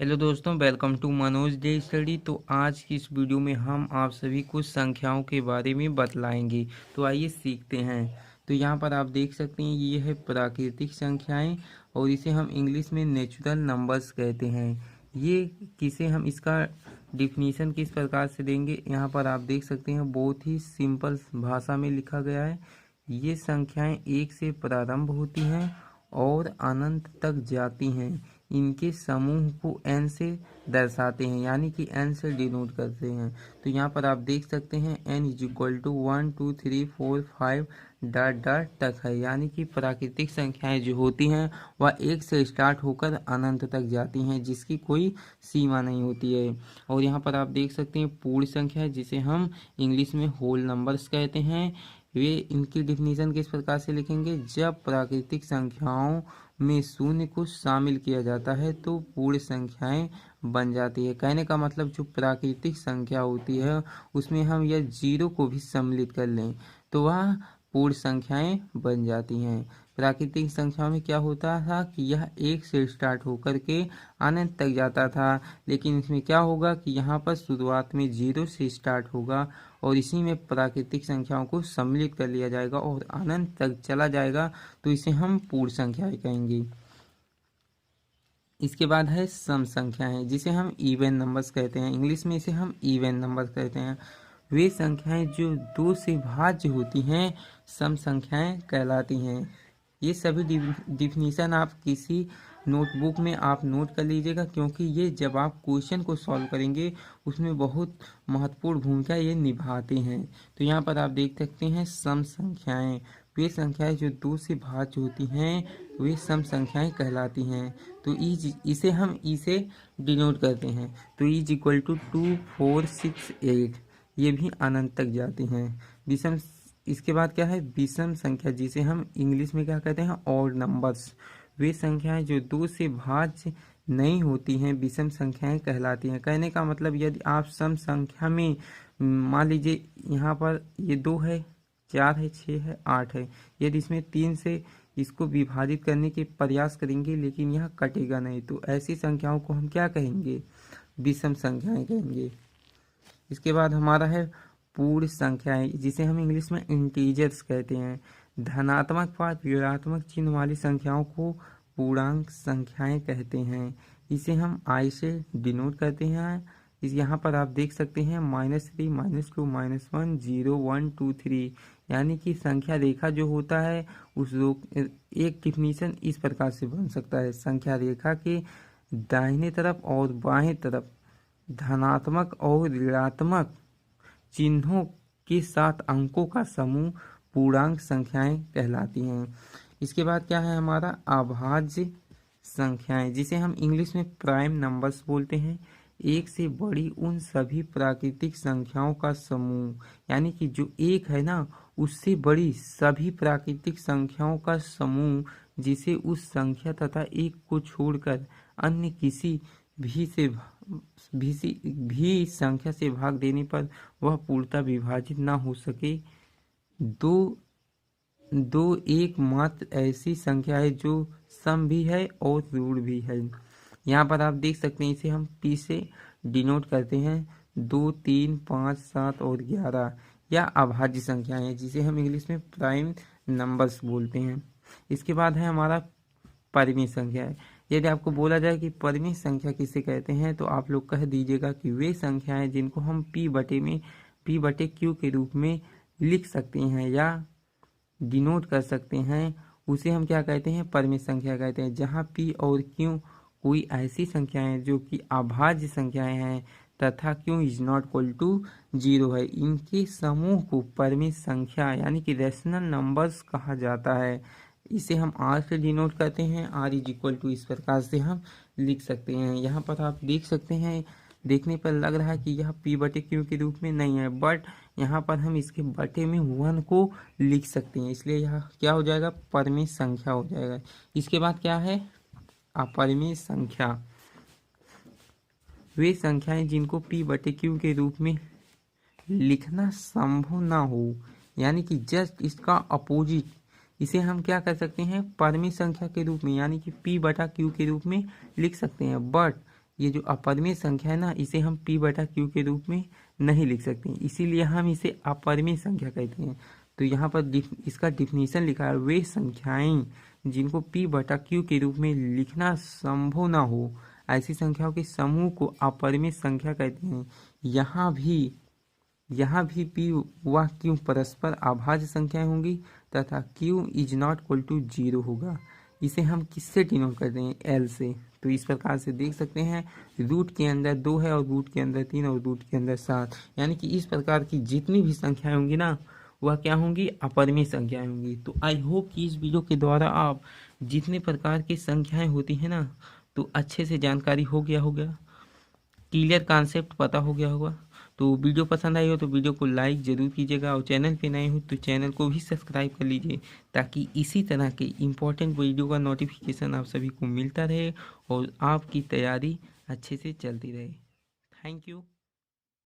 Hello दोस्तों, welcome to Manoj Dey study. तो आज की इस वीडियो में हम आप सभी कुछ संख्याओं के बारे में बतलाएंगे। तो आइए सीखते हैं। तो यहाँ पर आप देख सकते हैं ये है प्राकृतिक संख्याएं और इसे हम इंग्लिश में नेचुरल नंबर्स कहते हैं। ये किसे हम इसका डिफिनीशन किस प्रकार से देंगे, यहाँ पर आप देख सकते हैं बहुत ही सिंपल भाषा में लिखा गया है। ये संख्याएं एक से प्रारंभ होती हैं और अनंत तक जाती हैं। इनके समूह को n से दर्शाते हैं, यानी कि n से डिनोट करते हैं। तो यहाँ पर आप देख सकते हैं n is equal to 1 2 3 4 5 dot dot तक है, यानी कि प्राकृतिक संख्याएं जो होती हैं वह एक से स्टार्ट होकर अनंत तक जाती हैं, जिसकी कोई सीमा नहीं होती है। और यहाँ पर आप देख सकते हैं पूर्ण संख्या, जिसे हम इंग्लिश में होल नंबर्स कहते हैं। वे इनकी डिफिनीशन किस प्रकार से लिखेंगे, जब प्राकृतिक संख्याओं में शून्य को शामिल किया जाता है तो पूर्ण संख्याएं बन जाती है। कहने का मतलब जो प्राकृतिक संख्या होती है उसमें हम यह जीरो को भी सम्मिलित कर लें तो वह पूर्ण संख्याएं बन जाती हैं। प्राकृतिक संख्याओं में क्या होता था कि यह एक से स्टार्ट होकर के अनंत तक जाता था, लेकिन इसमें क्या होगा कि यहाँ पर शुरुआत में जीरो से स्टार्ट होगा और इसी में प्राकृतिक संख्याओं को सम्मिलित कर लिया जाएगा और अनंत तक चला जाएगा, तो इसे हम पूर्ण संख्याएं कहेंगे। इसके बाद है सम संख्याएं, जिसे हम इवन नंबर्स कहते हैं। इंग्लिश में इसे हम इवन नंबर्स कहते हैं। वे संख्याएं जो दो से भाज्य होती हैं सम संख्याएं कहलाती हैं। ये सभी डिफिनीशन आप किसी नोटबुक में आप नोट कर लीजिएगा, क्योंकि ये जब आप क्वेश्चन को सॉल्व करेंगे उसमें बहुत महत्वपूर्ण भूमिका ये निभाते हैं। तो यहाँ पर आप देख सकते हैं सम संख्याएं, वे संख्याएं जो दो से भाज्य होती हैं वे सम संख्याएं कहलाती हैं। तो इसे हम इसे डिनोट करते हैं। तो इज इक्वल टू 2 4 6 8, ये भी अनंत तक जाती हैं। विषम, इसके बाद क्या है विषम संख्या, जिसे हम इंग्लिश में क्या कहते हैं ऑड नंबर्स। वे संख्याएं जो दो से भाज्य नहीं होती हैं विषम संख्याएं कहलाती हैं। कहने का मतलब यदि आप सम संख्या में मान लीजिए यहाँ पर ये 2 है, 4 है, 6 है, 8 है, यदि इसमें 3 से इसको विभाजित करने के प्रयास करेंगे लेकिन यह कटेगा नहीं, तो ऐसी संख्याओं को हम क्या कहेंगे, विषम संख्याएं कहेंगे। इसके बाद हमारा है पूर्ण संख्याएं, जिसे हम इंग्लिश में इंटीजर्स कहते हैं। धनात्मक व ऋणात्मक चिन्ह वाली संख्याओं को पूर्णांक संख्याएं कहते हैं। इसे हम आई से डिनोट करते हैं। इस यहाँ पर आप देख सकते हैं -3 -2 -1 0 1 2 3, यानी कि संख्या रेखा जो होता है उस एक डिफिनीशन इस प्रकार से बन सकता है। संख्या रेखा के दाहिने तरफ और बाएं तरफ धनात्मक और ऋणात्मक चिन्हों के साथ अंकों का समूह पूर्णांक संख्याएं कहलाती हैं। इसके बाद क्या है हमारा अभाज्य संख्याएं, जिसे हम इंग्लिश में प्राइम नंबर्स बोलते हैं। एक से बड़ी उन सभी प्राकृतिक संख्याओं का समूह, यानी कि जो एक है ना उससे बड़ी सभी प्राकृतिक संख्याओं का समूह, जिसे उस संख्या तथा एक को छोड़कर अन्य किसी भी संख्या से भाग देने पर वह पूर्णतः विभाजित ना हो सके। दो एकमात्र ऐसी संख्या है जो सम भी है और ऋण भी है। यहाँ पर आप देख सकते हैं इसे हम पी से डिनोट करते हैं। 2 3 5 7 और 11 या अभाज्य संख्याएं हैं, जिसे हम इंग्लिश में प्राइम नंबर्स बोलते हैं। इसके बाद है हमारा परिमेय संख्या है। यदि आपको बोला जाए कि परिमेय संख्या किसे कहते हैं तो आप लोग कह दीजिएगा कि वे संख्याएं जिनको हम p बटे q के रूप में लिख सकते हैं या डिनोट कर सकते हैं, उसे हम क्या कहते हैं, परिमेय संख्या कहते हैं। जहां p और q कोई ऐसी संख्याएं जो कि अभाज्य संख्याएं हैं तथा q is not equal to 0 है, इनके समूह को परिमेय संख्या यानी कि रैशनल नंबर्स कहा जाता है। इसे हम r से डिनोट करते हैं। r इज इक्वल टू इस प्रकार से हम लिख सकते हैं। यहाँ पर आप देख सकते हैं, देखने पर लग रहा है कि यह p बटे q के रूप में नहीं है, बट यहाँ पर हम इसके बटे में 1 को लिख सकते हैं, इसलिए यह क्या हो जाएगा, परिमेय संख्या हो जाएगा। इसके बाद क्या है अपरिमेय संख्या, वे संख्याएं जिनको p बटे q के रूप में लिखना संभव ना हो, यानी कि जस्ट इसका अपोजिट, इसे हम क्या कर सकते हैं, परिमेय संख्या के रूप में यानी कि p बटा q के रूप में लिख सकते हैं। बट ये जो अपरिमेय संख्या है ना, इसे हम p बटा q के रूप में नहीं लिख सकते, इसीलिए हम इसे अपरिमेय संख्या कहते हैं। तो यहाँ पर इसका डिफिनीशन लिखा है, वे संख्याएं जिनको p बटा q के रूप में लिखना संभव ना हो, ऐसी संख्याओं के समूह को अपरिमेय संख्या कहते हैं। यहाँ भी p व q परस्पर अभाज्य संख्याएं होंगी तथा q is not equal to 0 होगा। इसे हम किससे डिनोट करते हैं? l से। तो इस प्रकार से देख सकते हैं, रूट के अंदर 2 है और रूट के अंदर 3 और रूट के अंदर 7, यानी कि इस प्रकार की जितनी भी संख्याएं होंगी ना, वह क्या होंगी? अपरिमेय संख्याएं होंगी। तो आई होप कि इस वीडियो के द्वारा आप जितने प्रकार की संख्याएं होती हैं ना, तो अच्छे से जानकारी हो गया होगा, क्लियर कॉन्सेप्ट पता हो गया होगा। तो वीडियो पसंद आई हो तो वीडियो को लाइक ज़रूर कीजिएगा, और चैनल पे नए हो तो चैनल को भी सब्सक्राइब कर लीजिए, ताकि इसी तरह के इम्पोर्टेंट वीडियो का नोटिफिकेशन आप सभी को मिलता रहे और आपकी तैयारी अच्छे से चलती रहे। Thank you.